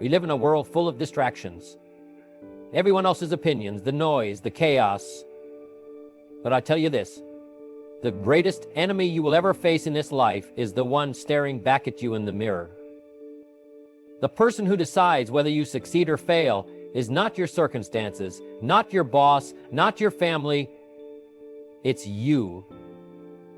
We live in a world full of distractions. Everyone else's opinions, the noise, the chaos. But I tell you this, the greatest enemy you will ever face in this life is the one staring back at you in the mirror. The person who decides whether you succeed or fail is not your circumstances, not your boss, not your family. It's you.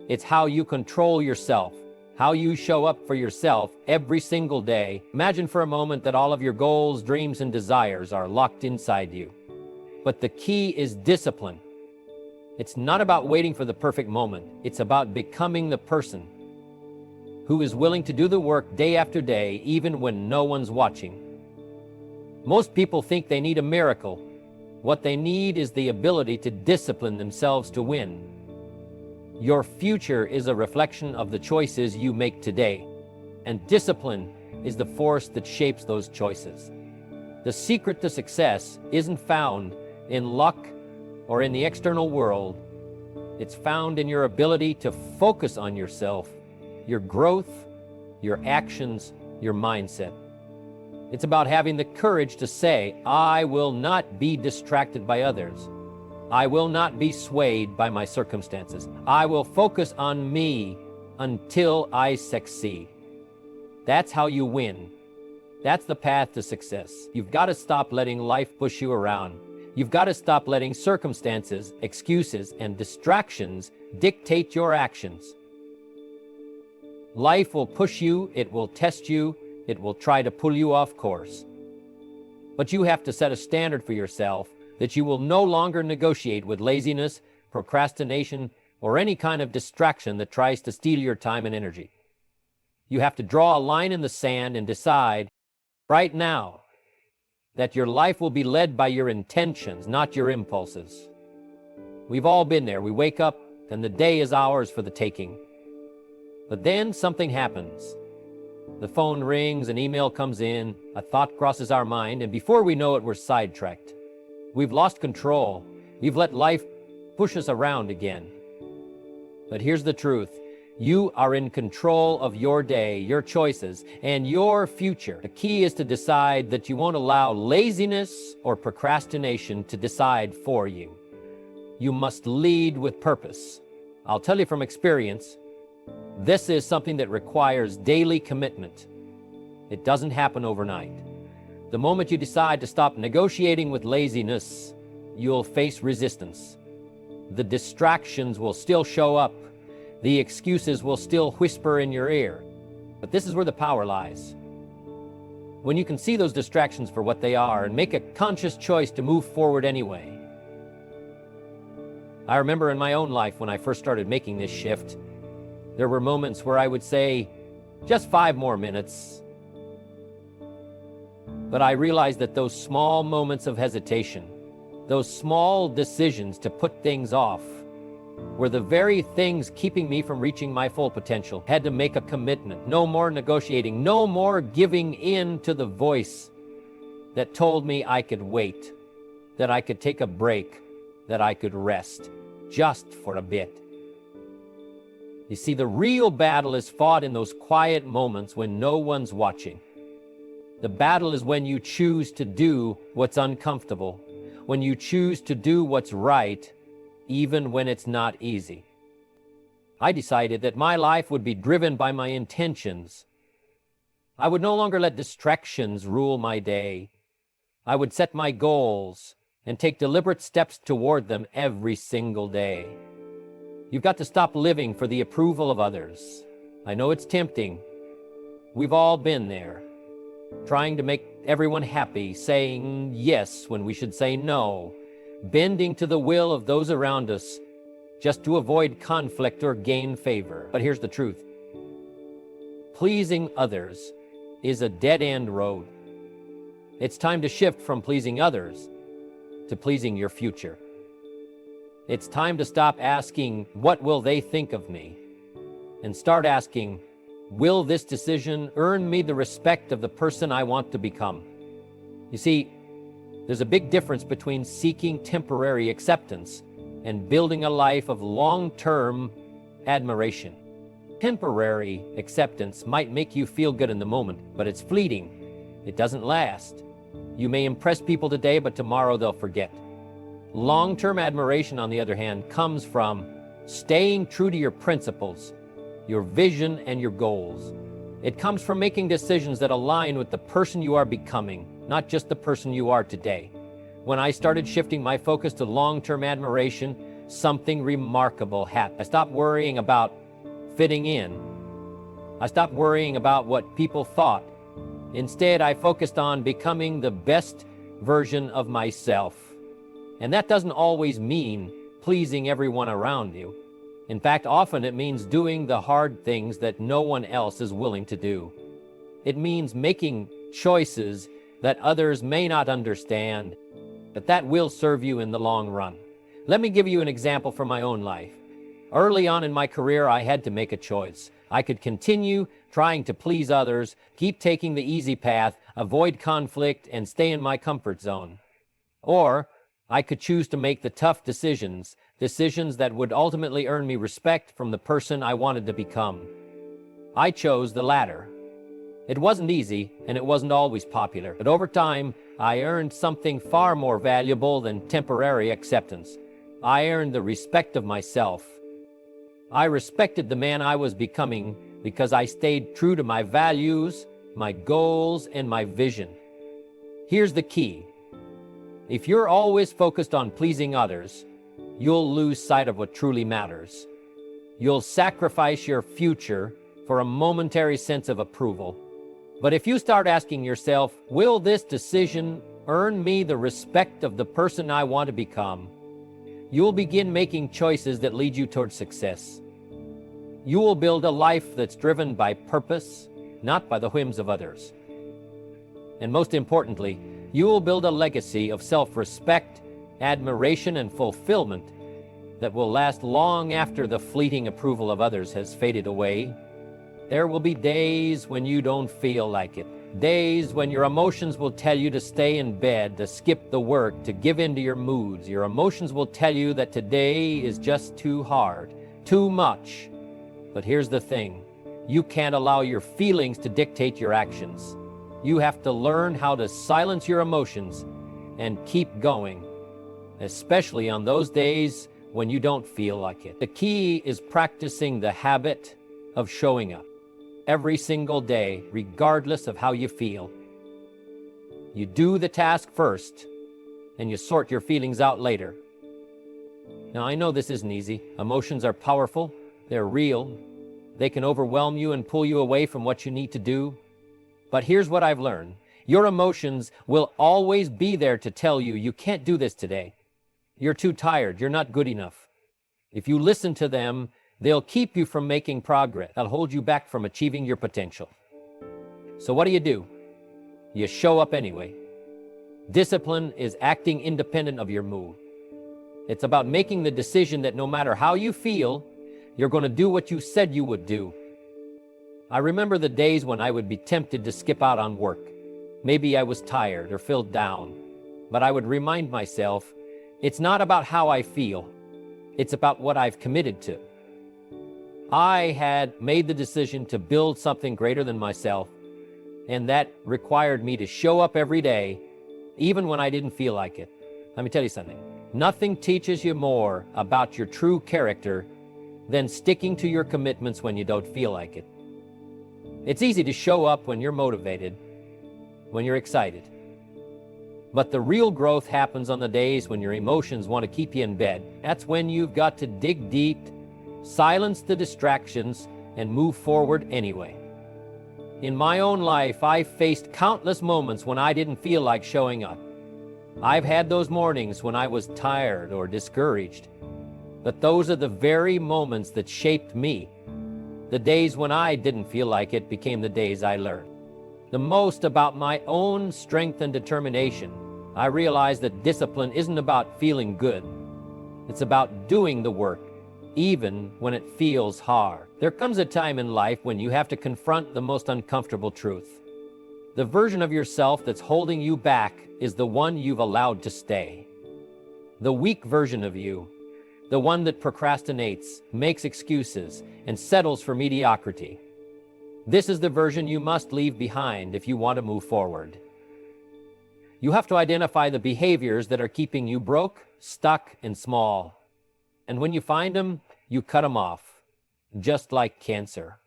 It's how you control yourself, how you show up for yourself every single day. Imagine for a moment that all of your goals, dreams, and desires are locked inside you. But the key is discipline. It's not about waiting for the perfect moment. It's about becoming the person who is willing to do the work day after day, even when no one's watching. Most people think they need a miracle. What they need is the ability to discipline themselves to win. Your future is a reflection of the choices you make today, and discipline is the force that shapes those choices. The secret to success isn't found in luck or in the external world. It's found in your ability to focus on yourself, your growth, your actions, your mindset. It's about having the courage to say, I will not be distracted by others. I will not be swayed by my circumstances. I will focus on me until I succeed. That's how you win. That's the path to success. You've got to stop letting life push you around. You've got to stop letting circumstances, excuses, and distractions dictate your actions. Life will push you, it will test you, it will try to pull you off course. But you have to set a standard for yourself that you will no longer negotiate with laziness, procrastination, or any kind of distraction that tries to steal your time and energy. You have to draw a line in the sand and decide right now that your life will be led by your intentions, not your impulses. We've all been there. We wake up and the day is ours for the taking. But then something happens. The phone rings, an email comes in, a thought crosses our mind, and before we know it, we're sidetracked. We've lost control. We've let life push us around again. But here's the truth. You are in control of your day, your choices, and your future. The key is to decide that you won't allow laziness or procrastination to decide for you. You must lead with purpose. I'll tell you from experience, this is something that requires daily commitment. It doesn't happen overnight. The moment you decide to stop negotiating with laziness, you'll face resistance. The distractions will still show up. The excuses will still whisper in your ear. But this is where the power lies. When you can see those distractions for what they are and make a conscious choice to move forward anyway. I remember in my own life when I first started making this shift, there were moments where I would say, just 5 more minutes. But I realized that those small moments of hesitation, those small decisions to put things off, were the very things keeping me from reaching my full potential. Had to make a commitment. No more negotiating. No more giving in to the voice that told me I could wait, that I could take a break, that I could rest, just for a bit. You see, the real battle is fought in those quiet moments when no one's watching. The battle is when you choose to do what's uncomfortable, when you choose to do what's right, even when it's not easy. I decided that my life would be driven by my intentions. I would no longer let distractions rule my day. I would set my goals and take deliberate steps toward them every single day. You've got to stop living for the approval of others. I know it's tempting. We've all been there, trying to make everyone happy, saying yes when we should say no, bending to the will of those around us just to avoid conflict or gain favor. But here's the truth. Pleasing others is a dead-end road. It's time to shift from pleasing others to pleasing your future. It's time to stop asking, what will they think of me? And start asking, will this decision earn me the respect of the person I want to become? You see, there's a big difference between seeking temporary acceptance and building a life of long-term admiration. Temporary acceptance might make you feel good in the moment, but it's fleeting. It doesn't last. You may impress people today, but tomorrow they'll forget. Long-term admiration, on the other hand, comes from staying true to your principles, your vision, and your goals. It comes from making decisions that align with the person you are becoming, not just the person you are today. When I started shifting my focus to long-term admiration, something remarkable happened. I stopped worrying about fitting in. I stopped worrying about what people thought. Instead, I focused on becoming the best version of myself. And that doesn't always mean pleasing everyone around you. In fact, often it means doing the hard things that no one else is willing to do. It means making choices that others may not understand, but that will serve you in the long run. Let me give you an example from my own life. Early on in my career, I had to make a choice. I could continue trying to please others, keep taking the easy path, avoid conflict, and stay in my comfort zone. Or I could choose to make the tough decisions that would ultimately earn me respect from the person I wanted to become. I chose the latter. It wasn't easy, and it wasn't always popular, but over time, I earned something far more valuable than temporary acceptance. I earned the respect of myself. I respected the man I was becoming because I stayed true to my values, my goals, and my vision. Here's the key. If you're always focused on pleasing others, you'll lose sight of what truly matters. You'll sacrifice your future for a momentary sense of approval. But if you start asking yourself, will this decision earn me the respect of the person I want to become? You'll begin making choices that lead you toward success. You will build a life that's driven by purpose, not by the whims of others. And most importantly, you will build a legacy of self-respect, admiration, and fulfillment that will last long after the fleeting approval of others has faded away. There will be days when you don't feel like it. Days when your emotions will tell you to stay in bed, to skip the work, to give in to your moods. Your emotions will tell you that today is just too hard, too much. But here's the thing. You can't allow your feelings to dictate your actions. You have to learn how to silence your emotions and keep going, especially on those days when you don't feel like it. The key is practicing the habit of showing up every single day, regardless of how you feel. You do the task first, and you sort your feelings out later. Now, I know this isn't easy. Emotions are powerful. They're real. They can overwhelm you and pull you away from what you need to do. But here's what I've learned. Your emotions will always be there to tell you, you can't do this today. You're too tired. You're not good enough. If you listen to them, they'll keep you from making progress. They'll hold you back from achieving your potential. So what do? You show up anyway. Discipline is acting independent of your mood. It's about making the decision that no matter how you feel, you're going to do what you said you would do. I remember the days when I would be tempted to skip out on work. Maybe I was tired or felt down. But I would remind myself, it's not about how I feel. It's about what I've committed to. I had made the decision to build something greater than myself, and that required me to show up every day, even when I didn't feel like it. Let me tell you something. Nothing teaches you more about your true character than sticking to your commitments when you don't feel like it. It's easy to show up when you're motivated, when you're excited. But the real growth happens on the days when your emotions want to keep you in bed. That's when you've got to dig deep, silence the distractions, and move forward anyway. In my own life, I've faced countless moments when I didn't feel like showing up. I've had those mornings when I was tired or discouraged. But those are the very moments that shaped me. The days when I didn't feel like it became the days I learned the most about my own strength and determination. I realized that discipline isn't about feeling good. It's about doing the work, even when it feels hard. There comes a time in life when you have to confront the most uncomfortable truth. The version of yourself that's holding you back is the one you've allowed to stay. The weak version of you, the one that procrastinates, makes excuses, and settles for mediocrity. This is the version you must leave behind if you want to move forward. You have to identify the behaviors that are keeping you broke, stuck, and small. And when you find them, you cut them off, just like cancer.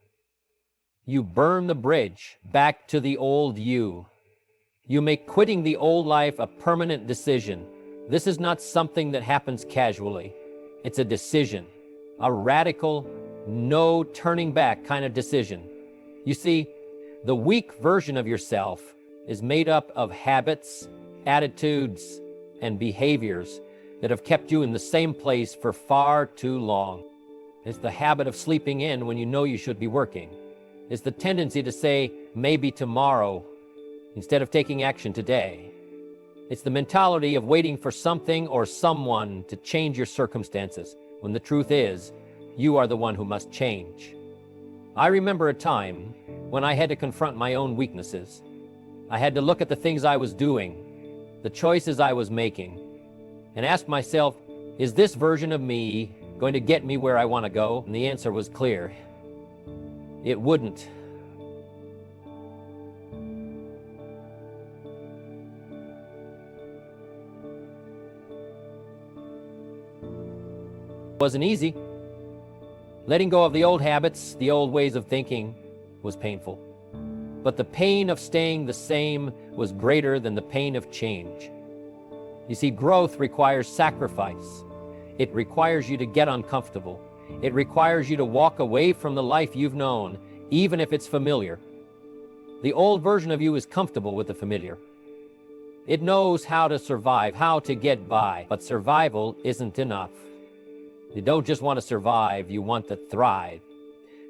You burn the bridge back to the old you. You make quitting the old life a permanent decision. This is not something that happens casually. It's a decision, a radical, no turning back kind of decision. You see, the weak version of yourself is made up of habits, attitudes, and behaviors that have kept you in the same place for far too long. It's the habit of sleeping in when you know you should be working. It's the tendency to say, maybe tomorrow, instead of taking action today. It's the mentality of waiting for something or someone to change your circumstances, when the truth is, you are the one who must change. I remember a time when I had to confront my own weaknesses. I had to look at the things I was doing, the choices I was making, and ask myself, is this version of me going to get me where I want to go? And the answer was clear. It wouldn't. It wasn't easy. Letting go of the old habits, the old ways of thinking, was painful. But the pain of staying the same was greater than the pain of change. You see, growth requires sacrifice. It requires you to get uncomfortable. It requires you to walk away from the life you've known, even if it's familiar. The old version of you is comfortable with the familiar. It knows how to survive, how to get by, but survival isn't enough. You don't just want to survive, you want to thrive.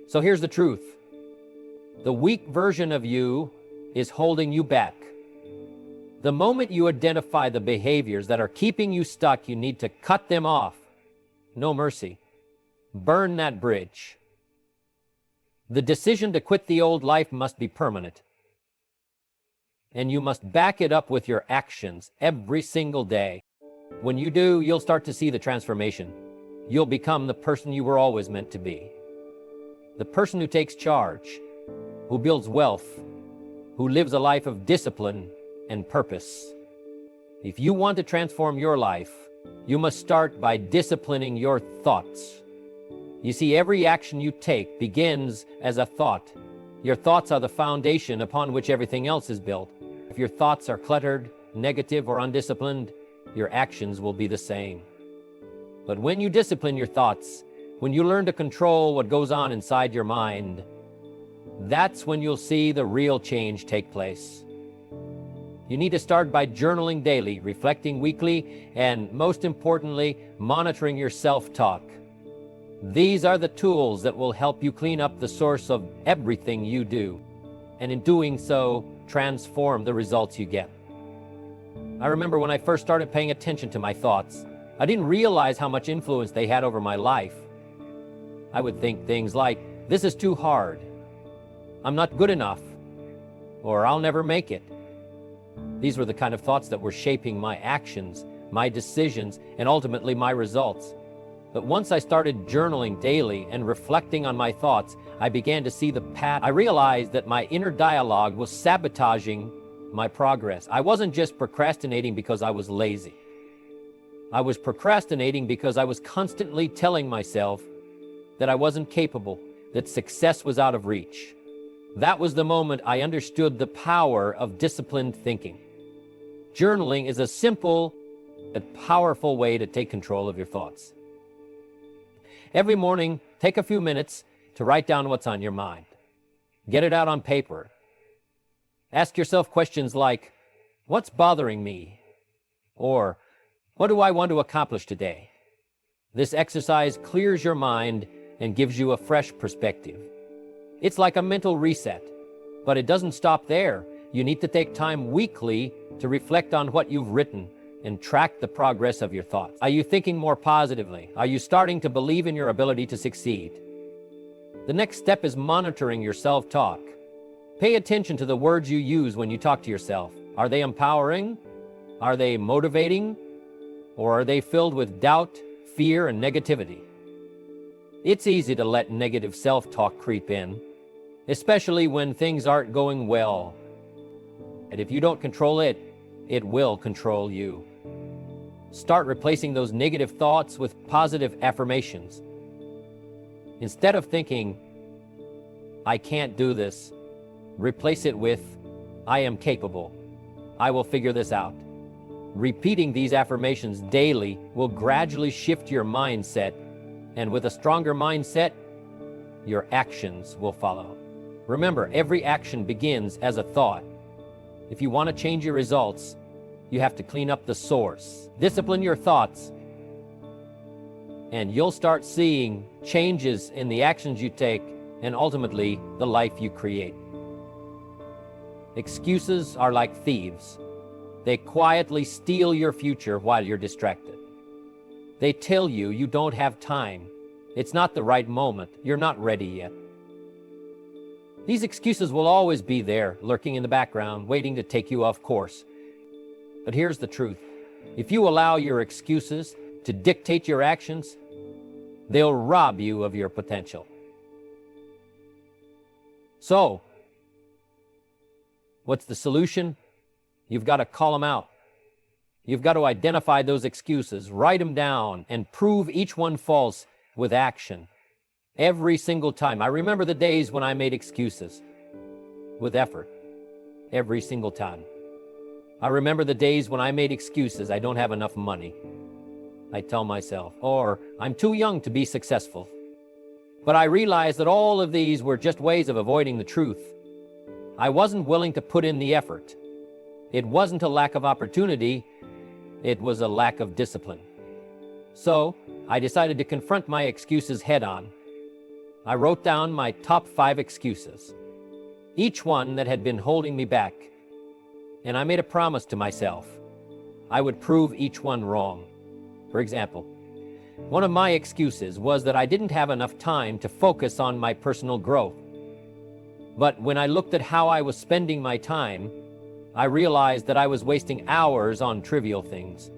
So here's the truth. The weak version of you is holding you back. The moment you identify the behaviors that are keeping you stuck, you need to cut them off. No mercy. Burn that bridge. The decision to quit the old life must be permanent. And you must back it up with your actions every single day. When you do, you'll start to see the transformation. You'll become the person you were always meant to be. The person who takes charge, who builds wealth, who lives a life of discipline and purpose. If you want to transform your life, you must start by disciplining your thoughts. You see, every action you take begins as a thought. Your thoughts are the foundation upon which everything else is built. If your thoughts are cluttered, negative, or undisciplined, your actions will be the same. But when you discipline your thoughts, when you learn to control what goes on inside your mind, that's when you'll see the real change take place. You need to start by journaling daily, reflecting weekly, and most importantly, monitoring your self-talk. These are the tools that will help you clean up the source of everything you do, and in doing so, transform the results you get. I remember when I first started paying attention to my thoughts, I didn't realize how much influence they had over my life. I would think things like, this is too hard, I'm not good enough, or I'll never make it. These were the kind of thoughts that were shaping my actions, my decisions, and ultimately my results. But once I started journaling daily and reflecting on my thoughts, I began to see the path. I realized that my inner dialogue was sabotaging my progress. I wasn't just procrastinating because I was lazy. I was procrastinating because I was constantly telling myself that I wasn't capable, that success was out of reach. That was the moment I understood the power of disciplined thinking. Journaling is a simple but powerful way to take control of your thoughts. Every morning, take a few minutes to write down what's on your mind. Get it out on paper. Ask yourself questions like, what's bothering me? Or, what do I want to accomplish today? This exercise clears your mind and gives you a fresh perspective. It's like a mental reset, but it doesn't stop there. You need to take time weekly to reflect on what you've written and track the progress of your thoughts. Are you thinking more positively? Are you starting to believe in your ability to succeed? The next step is monitoring your self-talk. Pay attention to the words you use when you talk to yourself. Are they empowering? Are they motivating? Or are they filled with doubt, fear, and negativity? It's easy to let negative self-talk creep in. especially when things aren't going well. And if you don't control it, it will control you. Start replacing those negative thoughts with positive affirmations. Instead of thinking, I can't do this, replace it with, I am capable. I will figure this out. Repeating these affirmations daily will gradually shift your mindset, and with a stronger mindset, your actions will follow. Remember, every action begins as a thought. If you want to change your results, you have to clean up the source. Discipline your thoughts, and you'll start seeing changes in the actions you take and ultimately the life you create. Excuses are like thieves. They quietly steal your future while you're distracted. They tell you you don't have time. It's not the right moment. You're not ready yet. These excuses will always be there, lurking in the background, waiting to take you off course. But here's the truth. If you allow your excuses to dictate your actions, they'll rob you of your potential. So, what's the solution? You've got to call them out. You've got to identify those excuses, write them down, and prove each one false with action. Every single time. I remember the days when I made excuses with effort. Every single time. I remember the days when I made excuses. I don't have enough money, I tell myself, or I'm too young to be successful. But I realized that all of these were just ways of avoiding the truth. I wasn't willing to put in the effort. It wasn't a lack of opportunity, it was a lack of discipline. So, I decided to confront my excuses head on. I wrote down my top 5 excuses, each one that had been holding me back, and I made a promise to myself. I would prove each one wrong. For example, one of my excuses was that I didn't have enough time to focus on my personal growth. But when I looked at how I was spending my time, I realized that I was wasting hours on trivial things.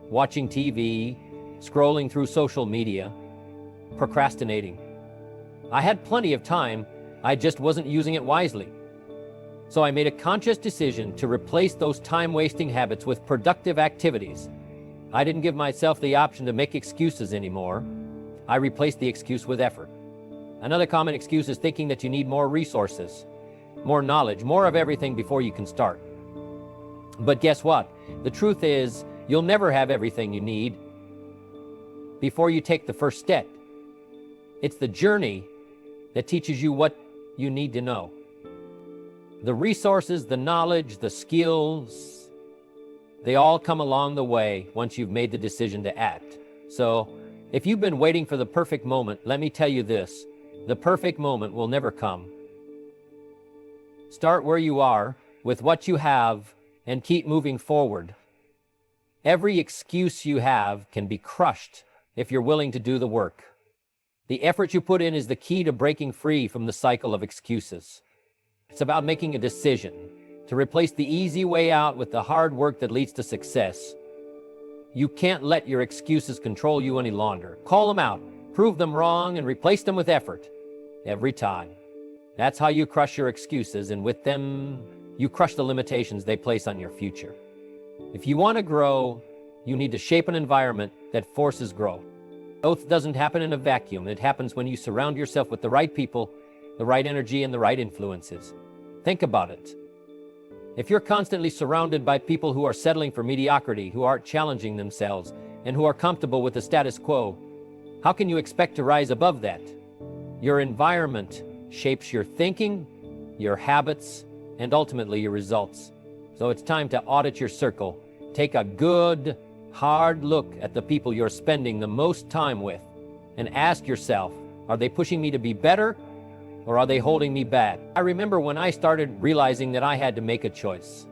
Watching TV, scrolling through social media, procrastinating. I had plenty of time, I just wasn't using it wisely. So I made a conscious decision to replace those time-wasting habits with productive activities. I didn't give myself the option to make excuses anymore. I replaced the excuse with effort. Another common excuse is thinking that you need more resources, more knowledge, more of everything before you can start. But guess what? The truth is, you'll never have everything you need before you take the first step. It's the journey that teaches you what you need to know. The resources, the knowledge, the skills, they all come along the way once you've made the decision to act. So, if you've been waiting for the perfect moment, let me tell you this, the perfect moment will never come. Start where you are, with what you have, and keep moving forward. Every excuse you have can be crushed if you're willing to do the work. The effort you put in is the key to breaking free from the cycle of excuses. It's about making a decision to replace the easy way out with the hard work that leads to success. You can't let your excuses control you any longer. Call them out, prove them wrong, and replace them with effort. Every time. That's how you crush your excuses, and with them, you crush the limitations they place on your future. If you want to grow, you need to shape an environment that forces growth. Growth doesn't happen in a vacuum. It happens when you surround yourself with the right people, the right energy, and the right influences. Think about it. If you're constantly surrounded by people who are settling for mediocrity, who aren't challenging themselves, and who are comfortable with the status quo, how can you expect to rise above that? Your environment shapes your thinking, your habits, and ultimately your results. So it's time to audit your circle. Take a good, hard look at the people you're spending the most time with and ask yourself, are they pushing me to be better or are they holding me back? I remember when I started realizing that I had to make a choice.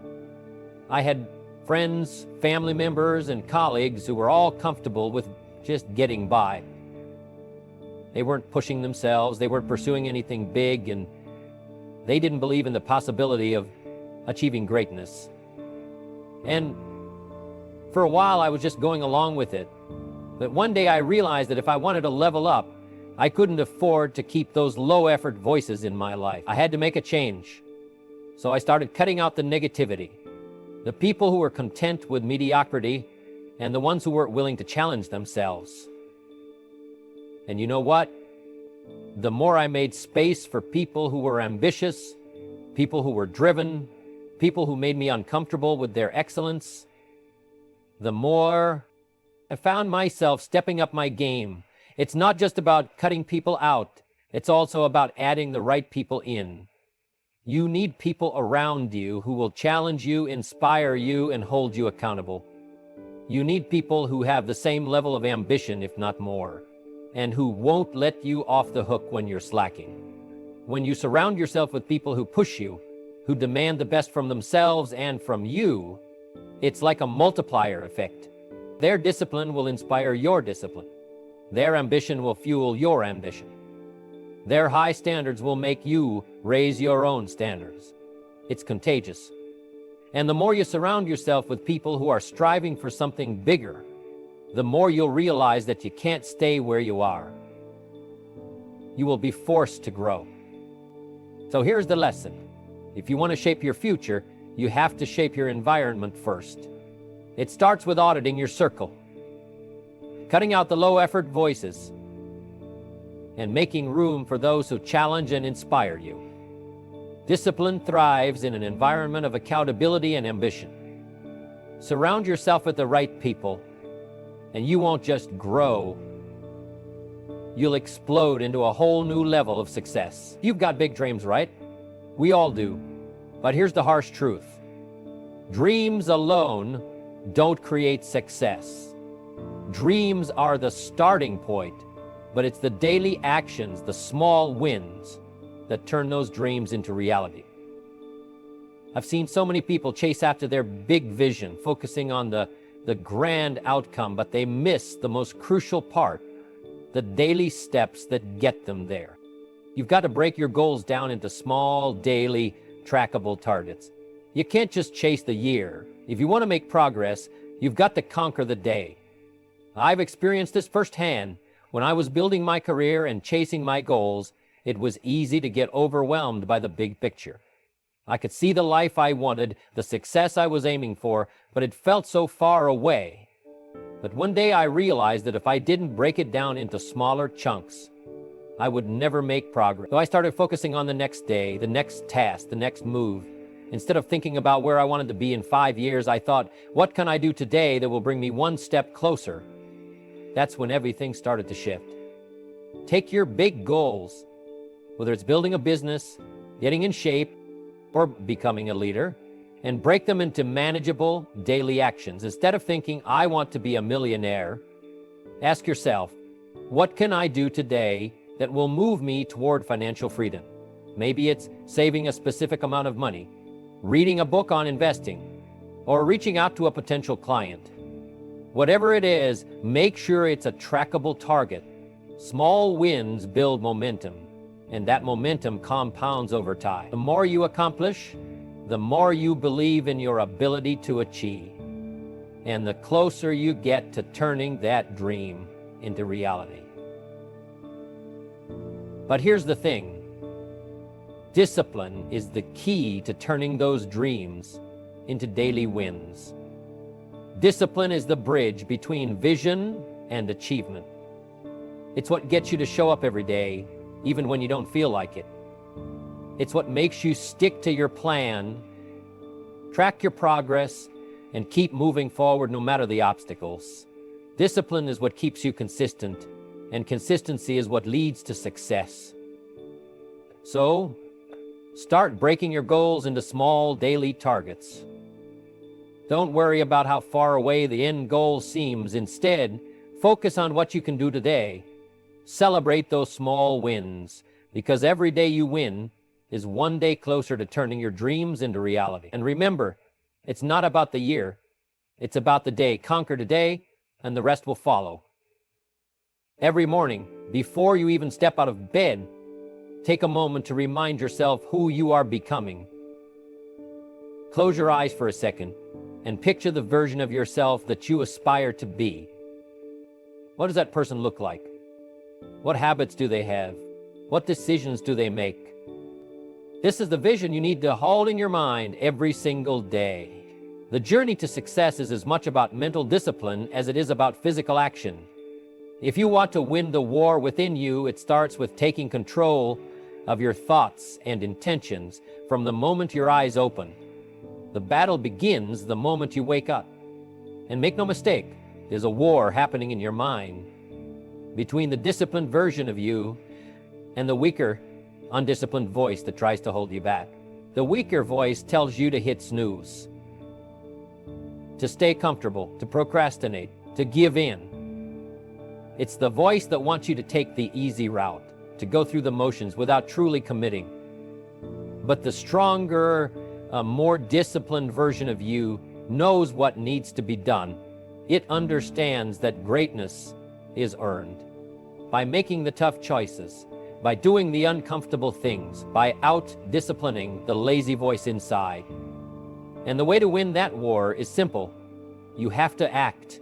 I had friends, family members, and colleagues who were all comfortable with just getting by. They weren't pushing themselves, they weren't pursuing anything big, and they didn't believe in the possibility of achieving greatness. And for a while, I was just going along with it. But one day I realized that if I wanted to level up, I couldn't afford to keep those low-effort voices in my life. I had to make a change. So I started cutting out the negativity, the people who were content with mediocrity, and the ones who weren't willing to challenge themselves. And you know what? The more I made space for people who were ambitious, people who were driven, people who made me uncomfortable with their excellence, the more I found myself stepping up my game. It's not just about cutting people out. It's also about adding the right people in. You need people around you who will challenge you, inspire you, and hold you accountable. You need people who have the same level of ambition, if not more, and who won't let you off the hook when you're slacking. When you surround yourself with people who push you, who demand the best from themselves and from you, it's like a multiplier effect. Their discipline will inspire your discipline. Their ambition will fuel your ambition. Their high standards will make you raise your own standards. It's contagious. And the more you surround yourself with people who are striving for something bigger, the more you'll realize that you can't stay where you are. You will be forced to grow. So here's the lesson. If you want to shape your future, you have to shape your environment first. It starts with auditing your circle, cutting out the low-effort voices, and making room for those who challenge and inspire you. Discipline thrives in an environment of accountability and ambition. Surround yourself with the right people, and you won't just grow. You'll explode into a whole new level of success. You've got big dreams, right? We all do. But here's the harsh truth. Dreams alone don't create success. Dreams are the starting point, but it's the daily actions, the small wins, that turn those dreams into reality. I've seen so many people chase after their big vision, focusing on the grand outcome, but they miss the most crucial part, the daily steps that get them there. You've got to break your goals down into small, daily, trackable targets. You can't just chase the year. If you want to make progress, you've got to conquer the day. I've experienced this firsthand. When I was building my career and chasing my goals, it was easy to get overwhelmed by the big picture. I could see the life I wanted, the success I was aiming for, but it felt so far away. But one day I realized that if I didn't break it down into smaller chunks, I would never make progress. So I started focusing on the next day, the next task, the next move. Instead of thinking about where I wanted to be in 5 years, I thought, what can I do today that will bring me one step closer? That's when everything started to shift. Take your big goals, whether it's building a business, getting in shape, or becoming a leader, and break them into manageable daily actions. Instead of thinking, I want to be a millionaire, ask yourself, what can I do today that will move me toward financial freedom? Maybe it's saving a specific amount of money, reading a book on investing, or reaching out to a potential client. Whatever it is, make sure it's a trackable target. Small wins build momentum, and that momentum compounds over time. The more you accomplish, the more you believe in your ability to achieve, and the closer you get to turning that dream into reality. But here's the thing. Discipline is the key to turning those dreams into daily wins. Discipline is the bridge between vision and achievement. It's what gets you to show up every day, even when you don't feel like it. It's what makes you stick to your plan, track your progress, and keep moving forward no matter the obstacles. Discipline is what keeps you consistent, and consistency is what leads to success. So, start breaking your goals into small daily targets. Don't worry about how far away the end goal seems. Instead, focus on what you can do today. Celebrate those small wins, because every day you win is one day closer to turning your dreams into reality. And remember, it's not about the year, it's about the day. Conquer today, and the rest will follow. Every morning, before you even step out of bed, take a moment to remind yourself who you are becoming. Close your eyes for a second and picture the version of yourself that you aspire to be. What does that person look like? What habits do they have? What decisions do they make? This is the vision you need to hold in your mind every single day. The journey to success is as much about mental discipline as it is about physical action. If you want to win the war within you, it starts with taking control of your thoughts and intentions from the moment your eyes open. The battle begins the moment you wake up. And make no mistake, there's a war happening in your mind between the disciplined version of you and the weaker, undisciplined voice that tries to hold you back. The weaker voice tells you to hit snooze, to stay comfortable, to procrastinate, to give in. It's the voice that wants you to take the easy route, to go through the motions without truly committing. But the stronger, more disciplined version of you knows what needs to be done. It understands that greatness is earned by making the tough choices, by doing the uncomfortable things, by out-disciplining the lazy voice inside. And the way to win that war is simple. You have to act.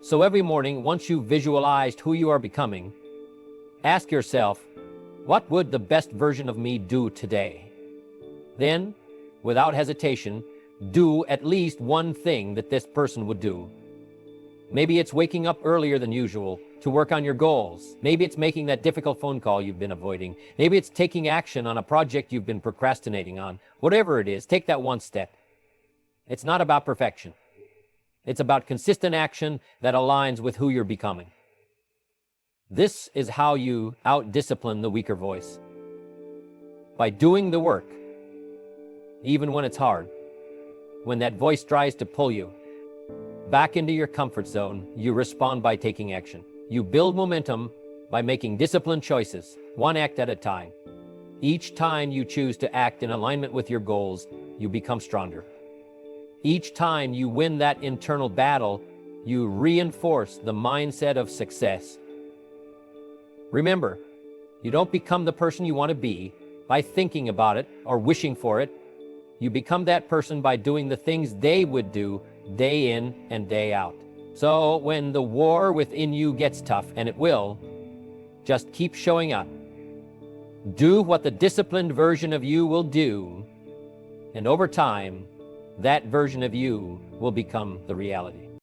So every morning, once you've visualized who you are becoming, ask yourself, what would the best version of me do today? Then, without hesitation, do at least one thing that this person would do. Maybe it's waking up earlier than usual to work on your goals. Maybe it's making that difficult phone call you've been avoiding. Maybe it's taking action on a project you've been procrastinating on. Whatever it is, take that one step. It's not about perfection. It's about consistent action that aligns with who you're becoming. This is how you out-discipline the weaker voice. By doing the work, even when it's hard, when that voice tries to pull you back into your comfort zone, you respond by taking action. You build momentum by making disciplined choices, one act at a time. Each time you choose to act in alignment with your goals, you become stronger. Each time you win that internal battle, you reinforce the mindset of success. Remember, you don't become the person you want to be by thinking about it or wishing for it. You become that person by doing the things they would do day in and day out. So when the war within you gets tough, and it will, just keep showing up. Do what the disciplined version of you will do, and over time, that version of you will become the reality.